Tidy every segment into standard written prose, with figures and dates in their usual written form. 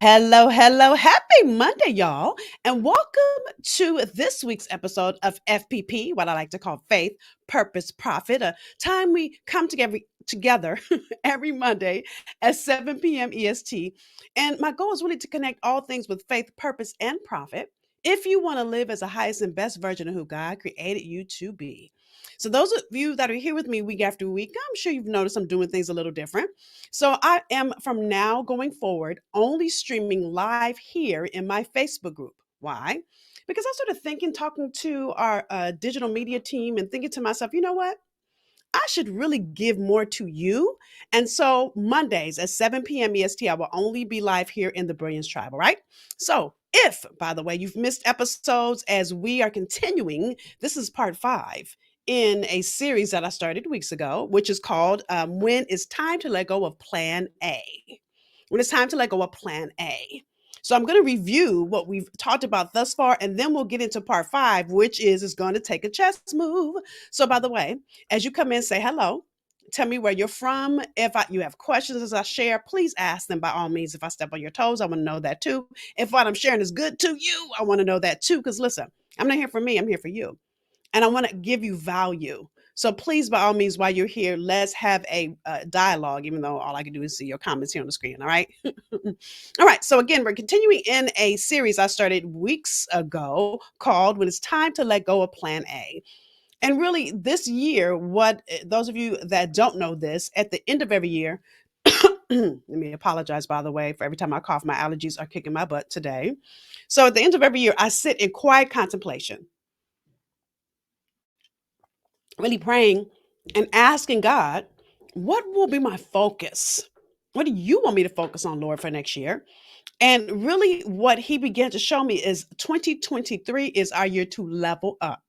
Hello, hello. Happy Monday, y'all. And welcome to this week's episode of FPP, what I like to call Faith, Purpose, Profit, a time we come together every Monday at 7 p.m. EST. And my goal is really to connect all things with faith, purpose, and profit if you want to live as the highest and best version of who God created you to be. So, those of you that are here with me week after week, I'm sure you've noticed I'm doing things a little different. So I am from now going forward only streaming live here in my Facebook group. Why? Because I started thinking, talking to our digital media team and thinking to myself, you know what? I should really give more to you. And so Mondays at 7 p.m. EST, I will only be live here in the Brilliance Tribe. All right. So if, by the way, you've missed episodes as we are continuing, this is part 5 in a series that I started weeks ago, which is called When It's Time to Let Go of Plan A. When it's time to let go of Plan A. So I'm going to review what we've talked about thus far, and then we'll get into part 5, which is going to take a chess move. So, by the way, as you come in, say hello. Tell me where you're from. If you have questions as I share, please ask them by all means. If I step on your toes, I want to know that too. If what I'm sharing is good to you, I want to know that too. Because listen, I'm not here for me, I'm here for you. And I want to give you value. So please, by all means, while you're here, let's have a dialogue, even though all I can do is see your comments here on the screen. All right. All right. So, again, we're continuing in a series I started weeks ago called When It's Time to Let Go of Plan A. And really, this year, what those of you that don't know this, at the end of every year, let me apologize, by the way, for every time I cough, my allergies are kicking my butt today. So, at the end of every year, I sit in quiet contemplation, really praying and asking God, what will be my focus? What do you want me to focus on, Lord, for next year? And really, what He began to show me is 2023 is our year to level up.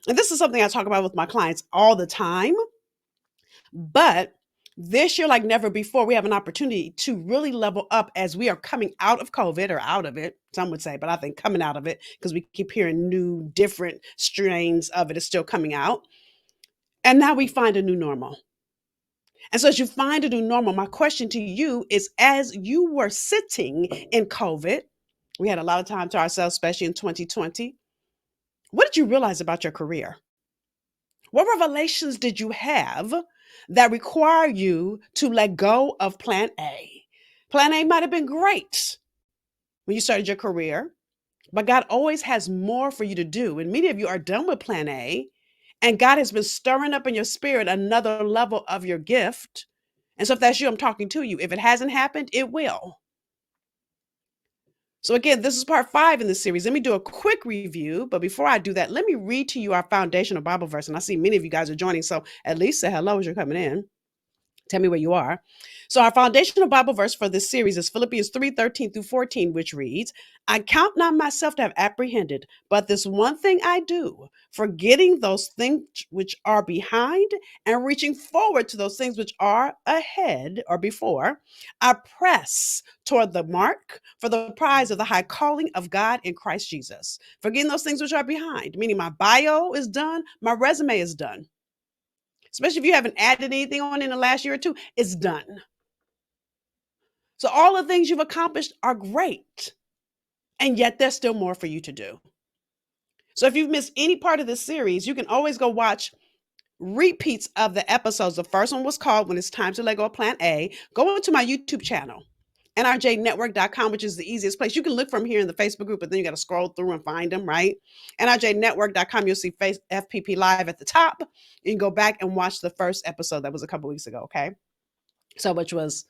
And this is something I talk about with my clients all the time. But this year, like never before, we have an opportunity to really level up as we are coming out of COVID or out of it. Some would say, but I think coming out of it because we keep hearing new, different strains of it is still coming out. And now we find a new normal. And so, as you find a new normal, my question to you is as you were sitting in COVID, we had a lot of time to ourselves, especially in 2020. What did you realize about your career? What revelations did you have that require you to let go of plan A? Plan A might have been great when you started your career, but God always has more for you to do. And many of you are done with plan A, and God has been stirring up in your spirit another level of your gift. And so, if that's you, I'm talking to you. If it hasn't happened, it will. So, again, this is part 5 in the series. Let me do a quick review. But before I do that, let me read to you our foundational Bible verse. And I see many of you guys are joining. So, at least say hello as you're coming in. Tell me where you are. So, our foundational Bible verse for this series is Philippians 3:13 through 14, which reads, I count not myself to have apprehended, but this one thing I do, forgetting those things which are behind and reaching forward to those things which are ahead or before, I press toward the mark for the prize of the high calling of God in Christ Jesus. Forgetting those things which are behind, meaning my bio is done, my resume is done. Especially if you haven't added anything on in the last year or two, it's done. So all the things you've accomplished are great. And yet there's still more for you to do. So if you've missed any part of this series, you can always go watch repeats of the episodes. The first one was called When It's Time to Let Go of Plan A. Go into my YouTube channel, nrjnetwork.com, which is the easiest place. You can look from here in the Facebook group, but then you got to scroll through and find them, right? nrjnetwork.com, you'll see FPP Live at the top. You can go back and watch the first episode that was a couple weeks ago, okay? So which was,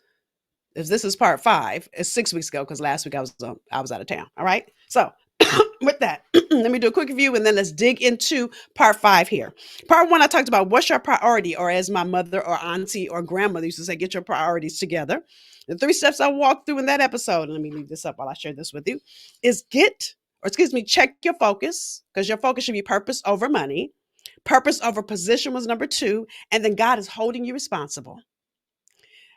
if this is part 5, it's 6 weeks ago because last week I was out of town, all right? So with that, let me do a quick review and then let's dig into part 5 here. Part 1, I talked about what's your priority, or as my mother or auntie or grandmother used to say, get your priorities together. The 3 steps I walked through in that episode, and let me leave this up while I share this with you, is check your focus, because your focus should be purpose over money. Purpose over position was number 2, and then God is holding you responsible.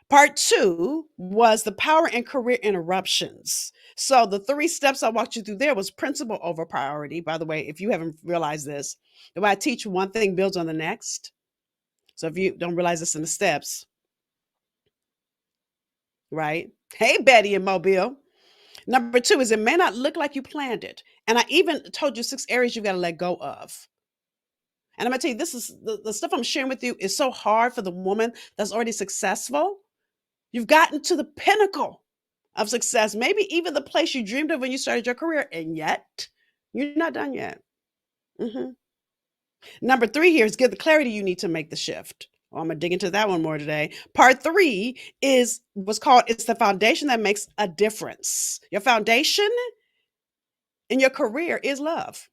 Part 2 was the power and career interruptions. So the 3 steps I walked you through there was principle over priority. By the way, if you haven't realized this, the way I teach, one thing builds on the next. So if you don't realize this in the steps, right? Hey, Betty in Mobile. Number two is it may not look like you planned it. And I even told you 6 areas you got to let go of. And I'm gonna tell you, this is the stuff I'm sharing with you is so hard for the woman that's already successful. You've gotten to the pinnacle of success, maybe even the place you dreamed of when you started your career, and yet you're not done yet. Mhm. Number three here is get the clarity you need to make the shift. Well, I'm gonna dig into that one more today. Part three is what's called it's the foundation that makes a difference. Your foundation in your career is love.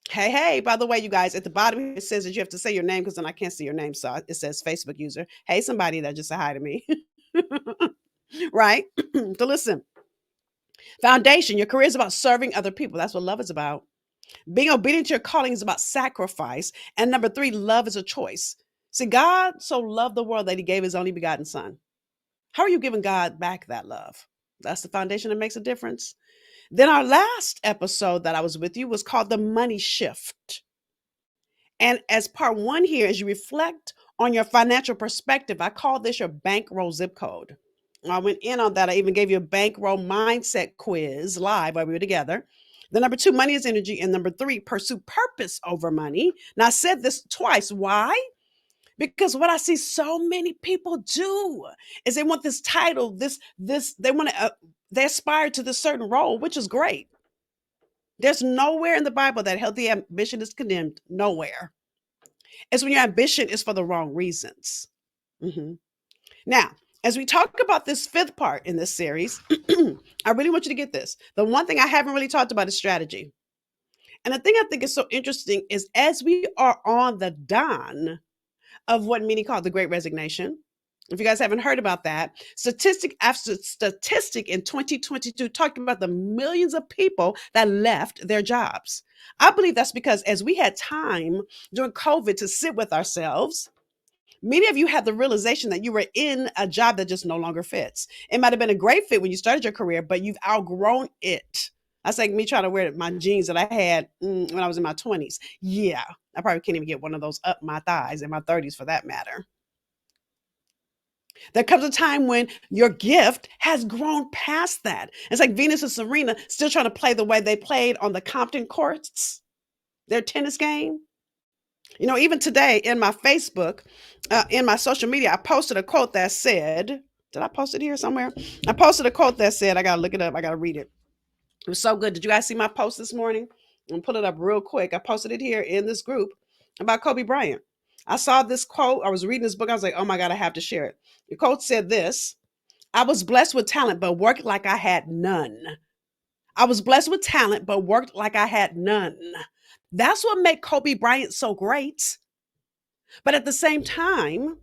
Hey, hey, by the way, you guys, at the bottom it says that you have to say your name because then I can't see your name. So it says Facebook user. Hey, somebody that just said hi to me. Right? So listen, foundation, your career is about serving other people. That's what love is about. Being obedient to your calling is about sacrifice. And number three, love is a choice. See, God so loved the world that he gave his only begotten son. How are you giving God back that love? That's the foundation that makes a difference. Then our last episode that I was with you was called The Money Shift. And as part one here, as you reflect on your financial perspective, I call this your bankroll zip code. I went in on that. I even gave you a bankroll mindset quiz live while we were together. The number two, money is energy. And number three, pursue purpose over money. Now, I said this twice. Why? Because what I see so many people do is they want this title, they want to, they aspire to this certain role, which is great. There's nowhere in the Bible that healthy ambition is condemned. Nowhere. It's when your ambition is for the wrong reasons. Mhm. Now, as we talk about this fifth part in this series, I really want you to get this. The one thing I haven't really talked about is strategy. And the thing I think is so interesting is as we are on the dawn of what many call the Great Resignation, if you guys haven't heard about that, statistic after statistic in 2022 talked about the millions of people that left their jobs. I believe that's because as we had time during COVID to sit with ourselves, many of you had the realization that you were in a job that just no longer fits. It might have been a great fit when you started your career, but you've outgrown it. That's like me trying to wear my jeans that I had when I was in my 20s. Yeah, I probably can't even get one of those up my thighs in my 30s for that matter. There comes a time when your gift has grown past that. It's like Venus and Serena still trying to play the way they played on the Compton courts, their tennis game. You know, even today in my Facebook, in my social media, I posted a quote that said, did I post it here somewhere? I posted a quote that said, I got to look it up. I got to read it. It was so good. Did you guys see my post this morning? I'm going to pull it up real quick. I posted it here in this group about Kobe Bryant. I saw this quote. I was reading this book. I was like, oh my God, I have to share it. The quote said this: I was blessed with talent, but worked like I had none. I was blessed with talent, but worked like I had none. That's what made Kobe Bryant so great. But at the same time,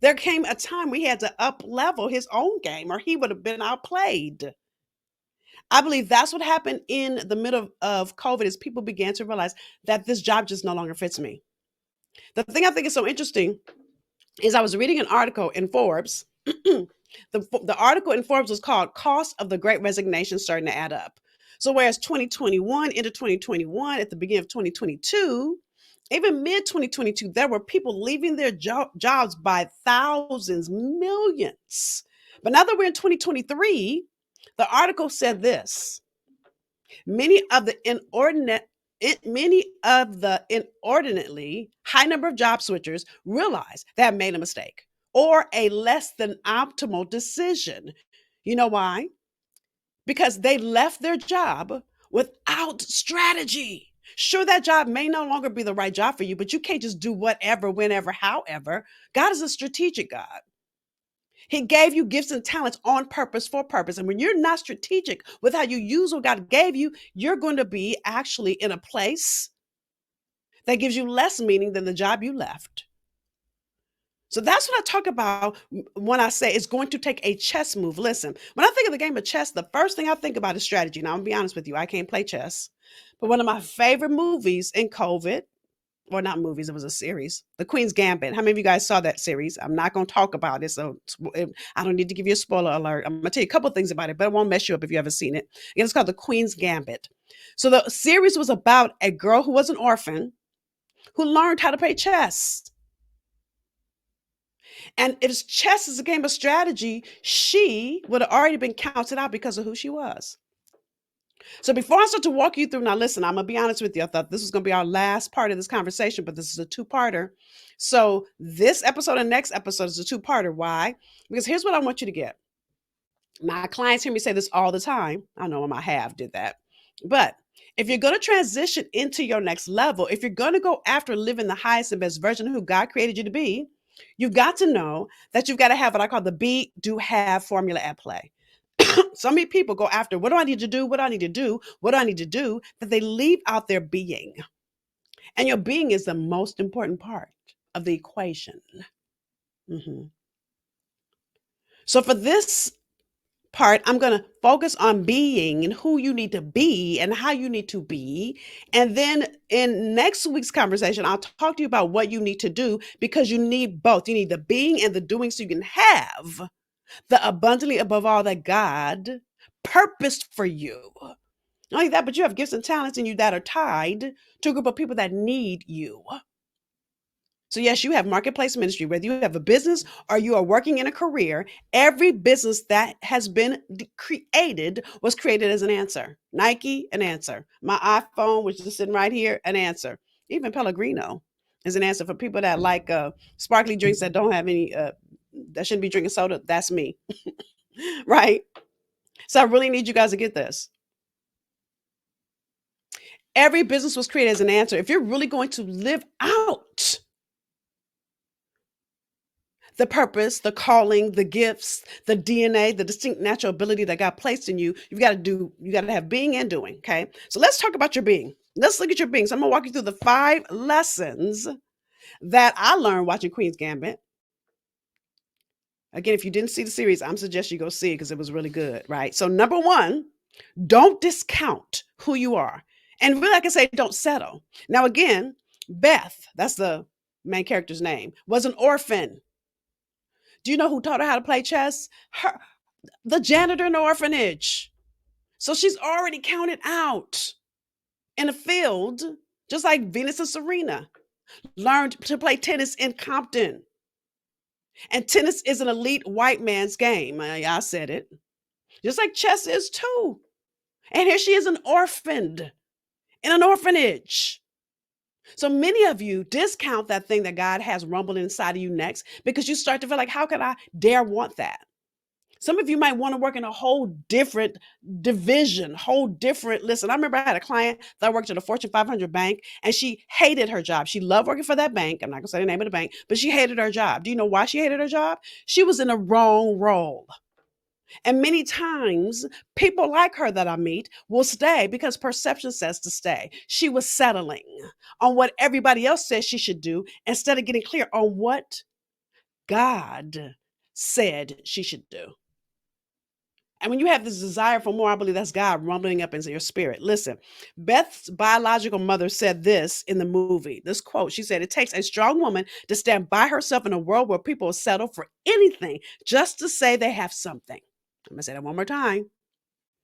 there came a time we had to up level his own game or he would have been outplayed. I believe that's what happened in the middle of COVID is people began to realize that this job just no longer fits me. The thing I think is so interesting is I was reading an article in Forbes. The article in Forbes was called Cost of the Great Resignation Starting to Add Up. So whereas 2021 into 2021, at the beginning of 2022, even mid 2022, there were people leaving their jobs by thousands, millions. But now that we're in 2023, the article said this: many of the inordinately high number of job switchers realize they have made a mistake or a less than optimal decision. You know why? Because they left their job without strategy. Sure, that job may no longer be the right job for you, but you can't just do whatever, whenever, however. God is a strategic God. He gave you gifts and talents on purpose for purpose. And when you're not strategic with how you use what God gave you, you're going to be actually in a place that gives you less meaning than the job you left. So that's what I talk about when I say it's going to take a chess move. Listen, when I think of the game of chess, the first thing I think about is strategy. Now, I'm gonna be honest with you, I can't play chess. But one of my favorite movies in COVID, or not movies, it was a series, The Queen's Gambit. How many of you guys saw that series? I'm not going to talk about it, so I don't need to give you a spoiler alert. I'm going to tell you a couple of things about it, but it won't mess you up if you haven't seen it. Again, it's called The Queen's Gambit. So the series was about a girl who was an orphan who learned how to play chess. And if chess is a game of strategy, she would have already been counted out because of who she was. So before I start to walk you through, now listen, I'm gonna be honest with you. I thought this was gonna be our last part of this conversation, but this is a two-parter. So this episode and next episode is a two-parter. Why? Because here's what I want you to get. My clients hear me say this all the time. I know I have did that. But if you're going to transition into your next level, if you're going to go after living the highest and best version of who God created you to be, you've got to know that you've got to have what I call the be, do, have formula at play. So many people go after what do I need to do? What do I need to do? What do I need to do? That they leave out their being. And your being is the most important part of the equation. Mhm. So for this part, I'm going to focus on being and who you need to be and how you need to be. And then in next week's conversation, I'll talk to you about what you need to do because you need both. You need the being and the doing so you can have the abundantly above all that God purposed for you. Not only that, but you have gifts and talents in you that are tied to a group of people that need you. So, yes, you have marketplace ministry, whether you have a business or you are working in a career, every business that has been created was created as an answer. Nike, an answer. My iPhone, which is sitting right here, an answer. Even Pellegrino is an answer for people that like sparkly drinks that don't have any, that shouldn't be drinking soda. That's me. Right? So, I really need you guys to get this. Every business was created as an answer. If you're really going to live out the purpose, the calling, the gifts, the DNA, the distinct natural ability that God placed in you, you got to have being and doing. Okay. So let's talk about your being. Let's look at your being. So I'm going to walk you through the 5 lessons that I learned watching Queen's Gambit. Again, if you didn't see the series, I'm suggesting you go see it because it was really good. Right. So number 1, don't discount who you are. And really, like I say, don't settle. Now, again, Beth, that's the main character's name, was an orphan. Do you know who taught her how to play chess? The janitor in the orphanage. So she's already counted out in a field, just like Venus and Serena learned to play tennis in Compton. And tennis is an elite white man's game. I said it. Just like chess is too. And here she is, an orphaned in an orphanage. So many of you discount that thing that God has rumbling inside of you next because you start to feel like, how could I dare want that? Some of you might want to work in a whole different division, whole different. Listen, I remember I had a client that worked at a Fortune 500 bank and she hated her job. She loved working for that bank. I'm not going to say the name of the bank, but she hated her job. Do you know why she hated her job? She was in the wrong role. And many times, people like her that I meet will stay because perception says to stay. She was settling on what everybody else says she should do instead of getting clear on what God said she should do. And when you have this desire for more, I believe that's God rumbling up into your spirit. Listen, Beth's biological mother said this in the movie, this quote. She said, "It takes a strong woman to stand by herself in a world where people will settle for anything just to say they have something." I'm going to say that one more time.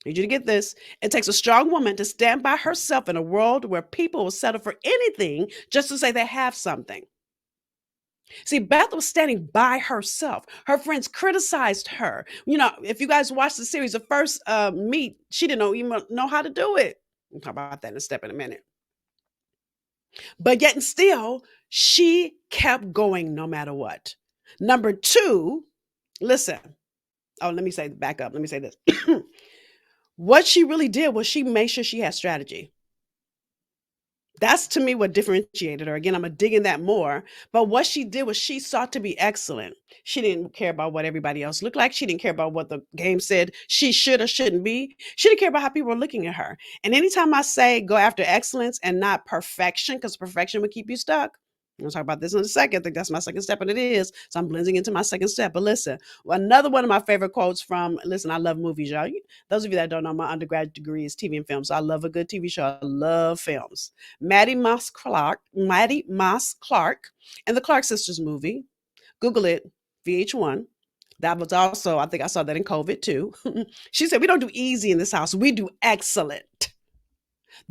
I need you to get this. It takes a strong woman to stand by herself in a world where people will settle for anything just to say they have something. See, Beth was standing by herself. Her friends criticized her. You know, if you guys watch the series, the first meet, she didn't even know how to do it. We'll talk about that in a minute. But yet and still, she kept going no matter what. Number 2, listen. Oh, let me say, back up. Let me say this. What she really did was she made sure she had strategy. That's to me what differentiated her. Again, I'm going to dig in that more. But what she did was she sought to be excellent. She didn't care about what everybody else looked like. She didn't care about what the game said she should or shouldn't be. She didn't care about how people were looking at her. And anytime I say go after excellence and not perfection, because perfection would keep you stuck. I'm going to talk about this in a second. I think that's my second step, and it is. So I'm blending into my second step. But listen, another one of my favorite quotes from, listen, I love movies, y'all. Those of you that don't know, my undergrad degree is TV and film. So I love a good TV show. I love films. Maddie Moss Clark, and the Clark Sisters movie. Google it, VH1. That was also, I think I saw that in COVID too. She said, "We don't do easy in this house. We do excellent."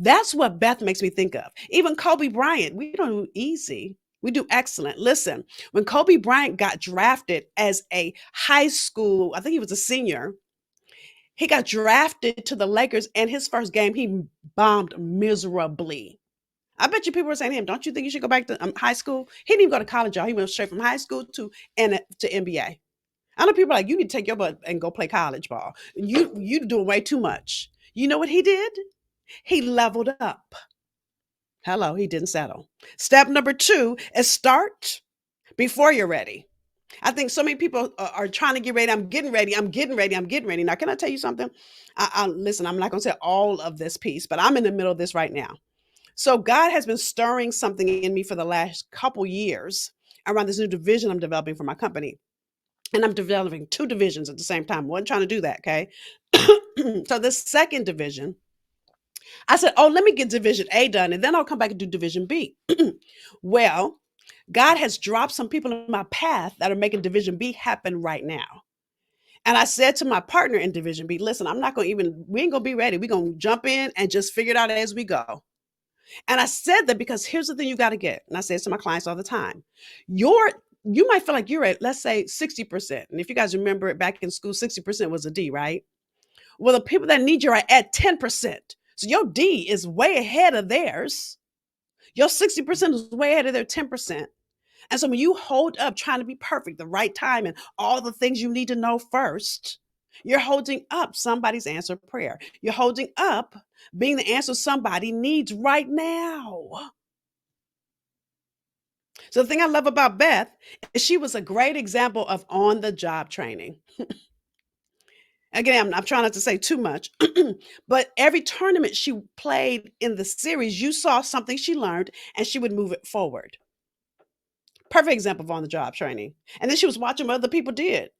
That's what Beth makes me think of. Even Kobe Bryant, we don't do easy. We do excellent. Listen, when Kobe Bryant got drafted as a high school, I think he was a senior, He got drafted to the Lakers, and his first game, he bombed miserably. I bet you people were saying to him, "Don't you think you should go back to high school?" He didn't even go to college, y'all. He went straight from high school to NBA. I know people are like, "You need to take your butt and go play college ball. You doing way too much." You know what he did? He leveled up. Hello, he didn't settle. Step number 2 is start before you're ready. I think so many people are trying to get ready. I'm getting ready. I'm getting ready. I'm getting ready. Now, can I tell you something? Listen. I'm not going to say all of this piece, but I'm in the middle of this right now. So God has been stirring something in me for the last couple years around this new division I'm developing for my company. And I'm developing 2 divisions at the same time. I wasn't trying to do that, okay? So this second division, I said, "Oh, let me get division A done, and then I'll come back and do division B." Well, God has dropped some people in my path that are making division B happen right now. And I said to my partner in division B, "Listen, I'm not going to even, we ain't going to be ready. We're going to jump in and just figure it out as we go." And I said that because here's the thing you got to get. And I say this to my clients all the time. Your you might feel like you're at, let's say, 60%. And if you guys remember it back in school, 60% was a D, right? Well, the people that need you are at 10%. So your D is way ahead of theirs. Your 60% is way ahead of their 10%. And so when you hold up trying to be perfect, the right time, and all the things you need to know first, you're holding up somebody's answered prayer. You're holding up being the answer somebody needs right now. So the thing I love about Beth is she was a great example of on the job training. Again, I'm trying not to say too much, but every tournament she played in the series, you saw something she learned and she would move it forward. Perfect example of on the job training. And then she was watching what other people did,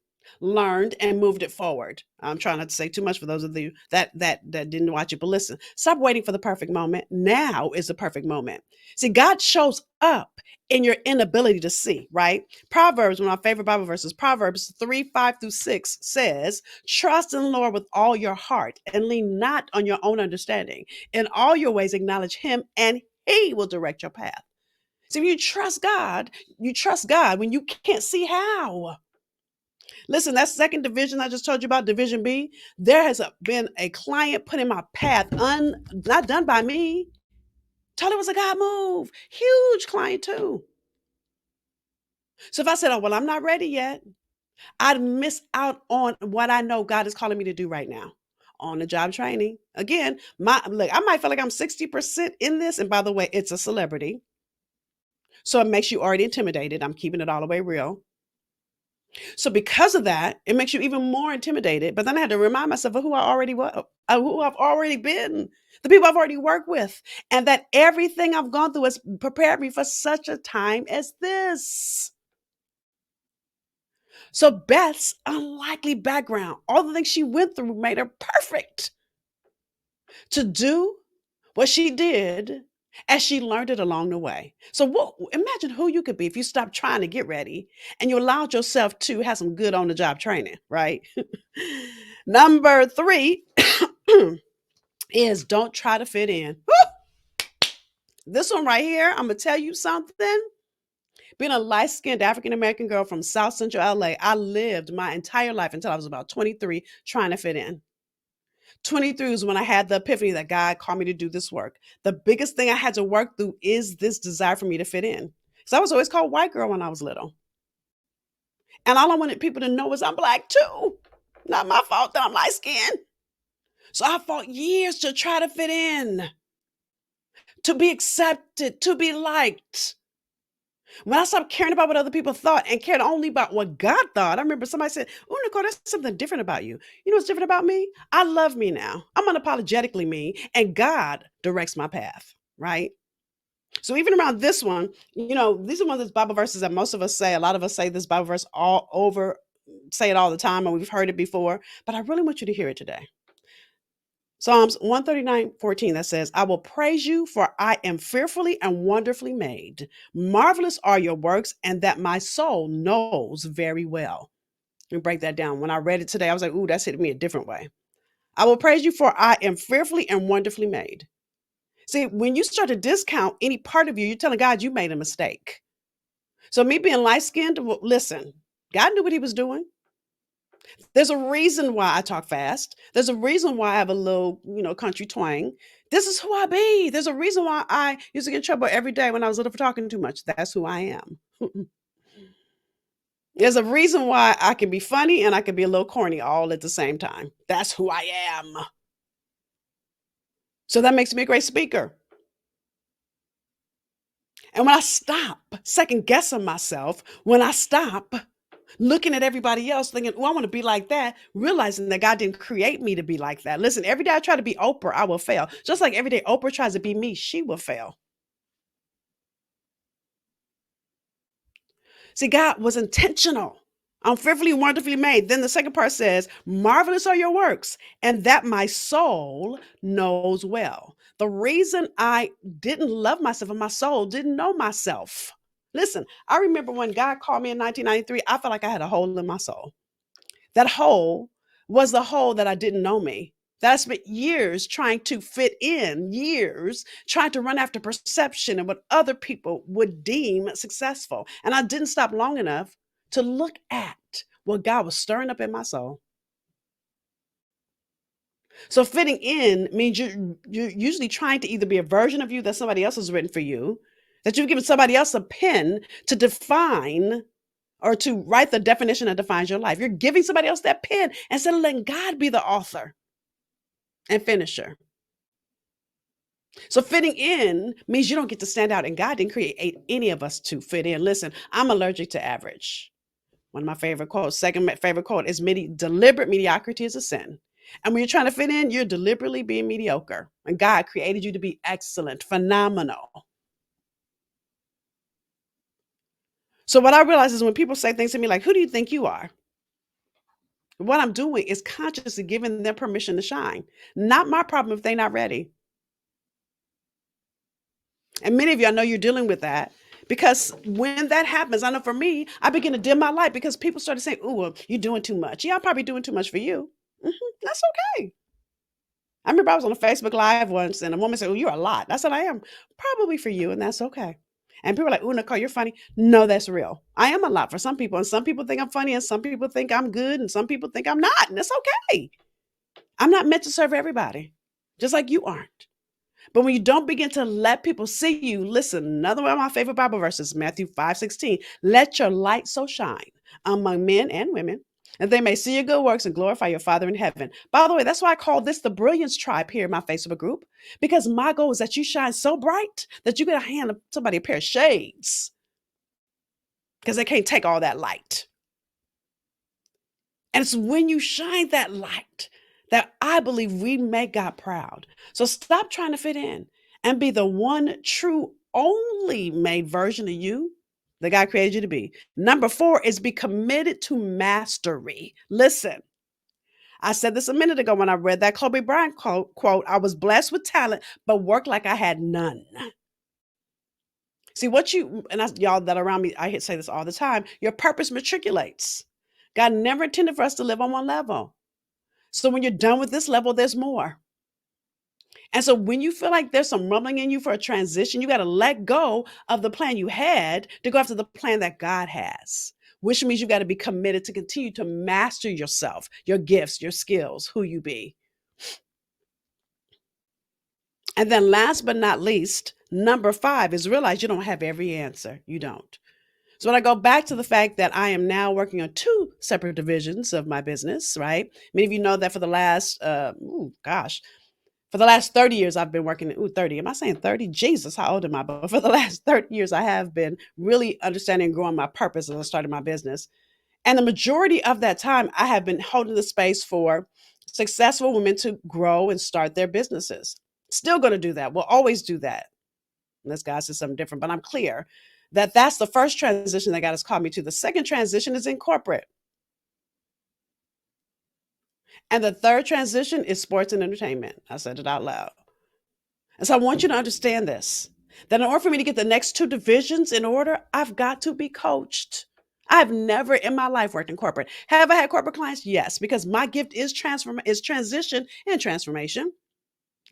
learned and moved it forward. I'm trying not to say too much for those of you that didn't watch it, but listen, stop waiting for the perfect moment. Now is the perfect moment. See, God shows up in your inability to see, right? Proverbs, one of my favorite Bible verses, Proverbs 3:5-6 says, "Trust in the Lord with all your heart and lean not on your own understanding. In all your ways acknowledge him and he will direct your path." See, when you trust God when you can't see how. Listen, that second division I just told you about, Division B, there has been a client put in my path, not done by me. Totally was a God move. Huge client too. So if I said, "Oh, well, I'm not ready yet," I'd miss out on what I know God is calling me to do right now. On the job training. Again, I might feel like I'm 60% in this. And by the way, it's a celebrity. So it makes you already intimidated. I'm keeping it all the way real. So because of that, it makes you even more intimidated. But then I had to remind myself of who I already was, who I've already been, the people I've already worked with, and that everything I've gone through has prepared me for such a time as this. So Beth's unlikely background, all the things she went through, made her perfect to do what she did as she learned it along the way. So imagine who you could be if you stopped trying to get ready and you allowed yourself to have some good on the job training, right? Number 3 is don't try to fit in. This one right here, I'm going to tell you something. Being a light skinned African American girl from South Central LA, I lived my entire life until I was about 23 trying to fit in. 23 was when I had the epiphany that God called me to do this work. The biggest thing I had to work through is this desire for me to fit in. So I was always called white girl when I was little. And all I wanted people to know was I'm black too. Not my fault that I'm light skinned. So I fought years to try to fit in, to be accepted, to be liked. When I stopped caring about what other people thought and cared only about what God thought, I remember somebody said, "Oh, Nicole, there's something different about you. You know what's different about me? I love me now. I'm unapologetically me, and God directs my path," right? So even around this one, these are one of those Bible verses that most of us say. A lot of us say this Bible verse all over, say it all the time, and we've heard it before, but I really want you to hear it today. Psalms 139:14 that says, "I will praise you, for I am fearfully and wonderfully made. Marvelous are your works, and that my soul knows very well." Let me break that down. When I read it today, I was like, "Ooh, that's hitting me a different way." I will praise you, for I am fearfully and wonderfully made. See, when you start to discount any part of you, you're telling God you made a mistake. So me being light skinned, well, listen, God knew what he was doing. There's a reason why I talk fast. There's a reason why I have a little, country twang. This is who I be. There's a reason why I used to get in trouble every day when I was little for talking too much. That's who I am. There's a reason why I can be funny and I can be a little corny all at the same time. That's who I am. So that makes me a great speaker. And when I stop second guessing myself, when I stop looking at everybody else thinking, oh, I want to be like that, realizing that God didn't create me to be like that. Listen, every day I try to be Oprah, I will fail. Just like every day Oprah tries to be me, she will fail. See, God was intentional. I'm fearfully and wonderfully made. Then the second part says, marvelous are your works, and that my soul knows well. The reason I didn't love myself and my soul didn't know myself. Listen, I remember when God called me in 1993, I felt like I had a hole in my soul. That hole was the hole that I didn't know me. That I spent years trying to fit in, years trying to run after perception and what other people would deem successful. And I didn't stop long enough to look at what God was stirring up in my soul. So fitting in means you're usually trying to either be a version of you that somebody else has written for you, that you've given somebody else a pen to define or to write the definition that defines your life. You're giving somebody else that pen instead of letting God be the author and finisher. So fitting in means you don't get to stand out, and God didn't create any of us to fit in. Listen, I'm allergic to average. One of my favorite quotes, second favorite quote is deliberate mediocrity is a sin. And when you're trying to fit in, you're deliberately being mediocre. And God created you to be excellent, phenomenal. So what I realize is when people say things to me like, who do you think you are? What I'm doing is consciously giving them permission to shine. Not my problem if they're not ready. And many of you, I know you're dealing with that because when that happens, I know for me, I begin to dim my light because people started saying, "Oh, well, you're doing too much." Yeah, I'm probably doing too much for you. That's okay. I remember I was on a Facebook Live once and a woman said, "Oh, you're a lot." I said, "I am probably for you, and that's okay." And people are like, "Oh, Nicole, you're funny." No, that's real. I am a lot for some people, and some people think I'm funny, and some people think I'm good, and some people think I'm not, and it's okay. I'm not meant to serve everybody, just like you aren't. But when you don't begin to let people see you, listen, another one of my favorite Bible verses, Matthew 5:16. Let your light so shine among men and women, and they may see your good works and glorify your Father in heaven. By the way, that's why I call this the Brilliance Tribe here in my Facebook group, because my goal is that you shine so bright that you can hand somebody a pair of shades because they can't take all that light. And it's when you shine that light that I believe we make God proud. So stop trying to fit in and be the one true, only made version of you that God created you to be. Number 4 is be committed to mastery. Listen, I said this a minute ago when I read that Kobe Bryant quote, I was blessed with talent, but worked like I had none. See what and y'all that are around me, I say this all the time. Your purpose matriculates. God never intended for us to live on one level. So when you're done with this level, there's more. And so when you feel like there's some rumbling in you for a transition, you got to let go of the plan you had to go after the plan that God has, which means you got to be committed to continue to master yourself, your gifts, your skills, who you be. And then last but not least, number 5 is realize you don't have every answer. You don't. So when I go back to the fact that I am now working on 2 separate divisions of my business, right? Many of you know that for the last, for the last 30 years, I've been working. 30. Am I saying 30? Jesus, how old am I? But for the last 30 years, I have been really understanding and growing my purpose as I started my business. And the majority of that time, I have been holding the space for successful women to grow and start their businesses. Still going to do that. We'll always do that. Unless God says something different. But I'm clear that that's the first transition that God has called me to. The second transition is in corporate. And the third transition is sports and entertainment. I said it out loud. And so I want you to understand this, that in order for me to get the next 2 divisions in order, I've got to be coached. I've never in my life worked in corporate. Have I had corporate clients? Yes, because my gift is transition and transformation.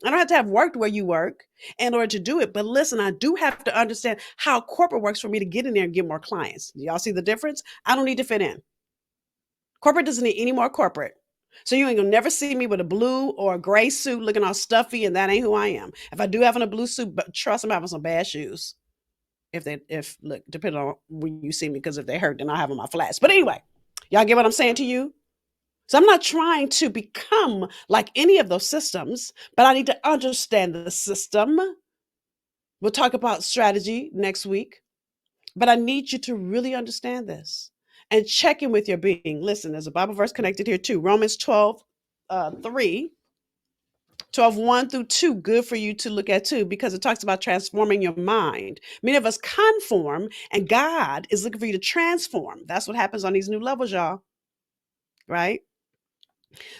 I don't have to have worked where you work in order to do it. But listen, I do have to understand how corporate works for me to get in there and get more clients. Do y'all see the difference? I don't need to fit in. Corporate doesn't need any more corporate. So you ain't gonna never see me with a blue or a gray suit looking all stuffy, and that ain't who I am. If I do have on a blue suit, but trust me, I'm having some bad shoes. If look, depending on when you see me, because if they hurt, then I'll have on my flats. But anyway, y'all get what I'm saying to you? So I'm not trying to become like any of those systems, but I need to understand the system. We'll talk about strategy next week, but I need you to really understand this and check in with your being. Listen, there's a Bible verse connected here too. Romans 12, 3, 12, 1 through 2, good for you to look at too, because it talks about transforming your mind. Many of us conform, and God is looking for you to transform. That's what happens on these new levels, y'all. Right?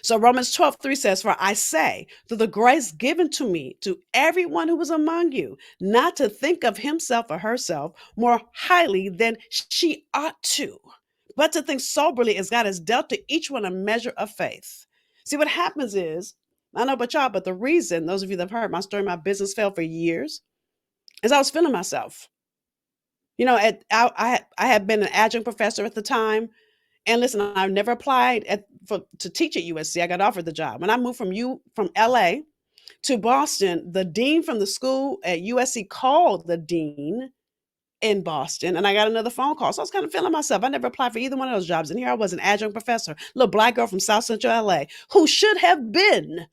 So Romans 12, 3 says, "For I say, through the grace given to me, to everyone who was among you, not to think of himself or herself more highly than she ought to, but to think soberly as God has dealt to each one a measure of faith." See, what happens is, I know about y'all, but the reason, those of you that have heard my story, my business failed for years, is I was feeling myself. You know, I had been an adjunct professor at the time. And listen, I've never applied to teach at USC. I got offered the job. When I moved from LA to Boston, the dean from the school at USC called the dean in Boston, and I got another phone call. So I was kind of feeling myself. I never applied for either one of those jobs. And here I was, an adjunct professor, little black girl from South Central LA, who should have been.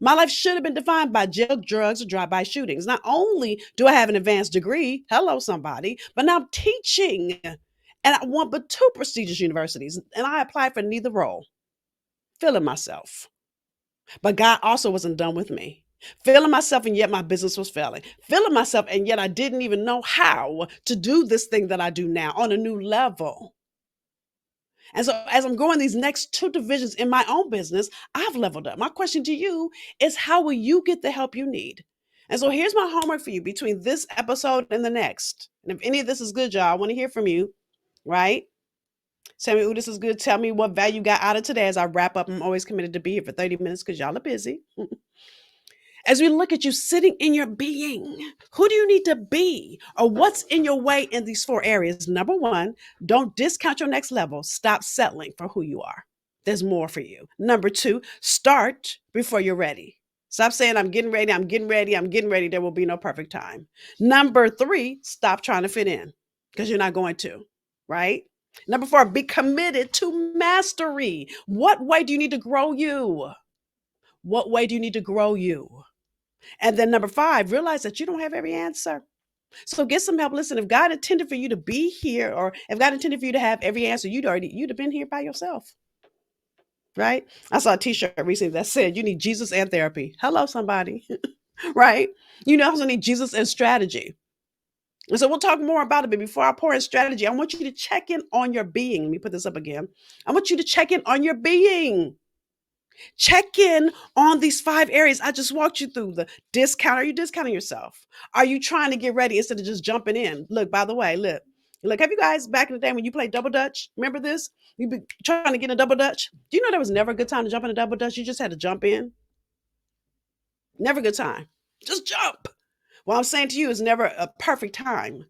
My life should have been defined by jail, drugs, or drive-by shootings. Not only do I have an advanced degree, hello somebody, but now I'm teaching. And I want but two prestigious universities. And I applied for neither role, feeling myself. But God also wasn't done with me. Feeling myself, and yet my business was failing. Feeling myself, and yet I didn't even know how to do this thing that I do now on a new level. And so, as I'm growing these next two divisions in my own business, I've leveled up. My question to you is, how will you get the help you need? And so, here's my homework for you between this episode and the next. And if any of this is good, y'all, I want to hear from you, right? Tell me, ooh, this is good. Tell me what value you got out of today as I wrap up. I'm always committed to be here for 30 minutes because y'all are busy. As we look at you sitting in your being, who do you need to be, or what's in your way in these four areas? Number one, don't discount your next level. Stop settling for who you are. There's more for you. Number two, start before you're ready. Stop saying, I'm getting ready, I'm getting ready, I'm getting ready. There will be no perfect time. Number three, stop trying to fit in, because you're not going to, right? Number four, be committed to mastery. What way do you need to grow you? What way do you need to grow you? And then number five, realize that you don't have every answer. So get some help. Listen, if God intended for you to be here, or if God intended for you to have every answer, you'd have been here by yourself. Right? I saw a t-shirt recently that said, you need Jesus and therapy. Hello, somebody. Right? You also need Jesus and strategy. And so we'll talk more about it. But before I pour in strategy, I want you to check in on your being. Let me put this up again. I want you to check in on your being. Check in on these five areas I just walked you through. The discount. Are you discounting yourself? Are you trying to get ready instead of just jumping in? Look, by the way, look, have you guys back in the day when you played double dutch? Remember this? You've been trying to get in a double dutch. Do you know there was never a good time to jump in a double dutch? You just had to jump in. Never a good time. Just jump. What I'm saying to you is never a perfect time.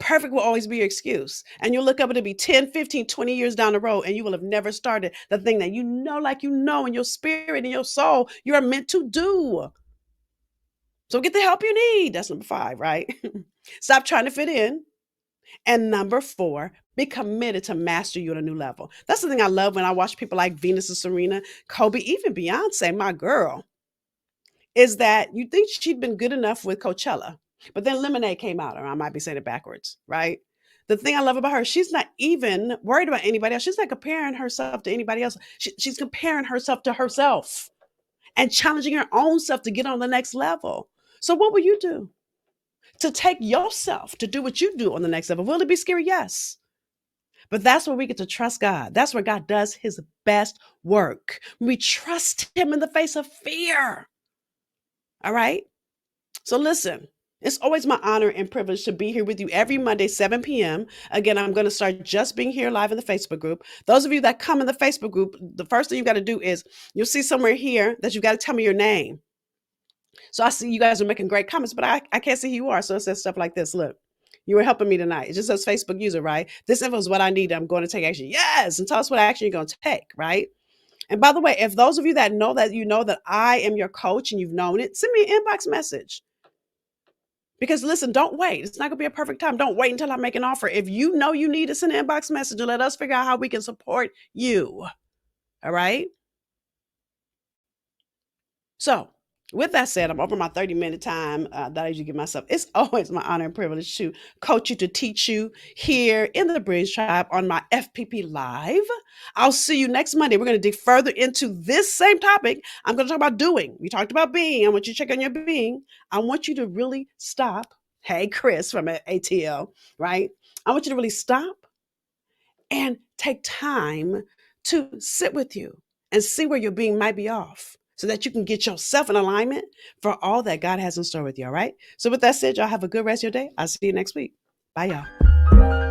Perfect will always be your excuse. And you'll look up, it'll be 10, 15, 20 years down the road, and you will have never started the thing that you know, like you know, in your spirit, in your soul, you are meant to do. So get the help you need. That's number five, right? Stop trying to fit in. And number four, be committed to master you at a new level. That's the thing I love when I watch people like Venus and Serena, Kobe, even Beyonce, my girl, is that you think she'd been good enough with Coachella, but then Lemonade came out, or I might be saying it backwards, right? The thing I love about her, she's not even worried about anybody else. She's not comparing herself to anybody else. She's comparing herself to herself and challenging her own self to get on the next level. So what will you do to take yourself to do what you do on the next level? Will it be scary? Yes. But that's where we get to trust God. That's where God does his best work. We trust him in the face of fear. All right? So listen, it's always my honor and privilege to be here with you every Monday, 7 p.m. Again, I'm going to start just being here live in the Facebook group. Those of you that come in the Facebook group, the first thing you got to do is you'll see somewhere here that you got to tell me your name. So I see you guys are making great comments, but I can't see who you are. So it says stuff like this. Look, You were helping me tonight. It just says Facebook user, right? This info is what I need. I'm going to take action. Yes. And tell us what action you're going to take, right? And by the way, if those of you that know that you know that I am your coach and you've known it, send me an inbox message. Because listen, don't wait. It's not going to be a perfect time. Don't wait until I make an offer. If you know you need to send an inbox message and let us figure out how we can support you. All right. So, with that said, I'm over my 30-minute time that I usually give myself. It's always my honor and privilege to coach you, to teach you here in the Bridge Tribe on my FPP Live. I'll see you next Monday. We're going to dig further into this same topic. I'm going to talk about doing. We talked about being. I want you to check on your being. I want you to really stop. Hey, Chris from ATL, right? I want you to really stop and take time to sit with you and see where your being might be off so that you can get yourself in alignment for all that God has in store with you. All right. So with that said, y'all have a good rest of your day. I'll see you next week. Bye, y'all.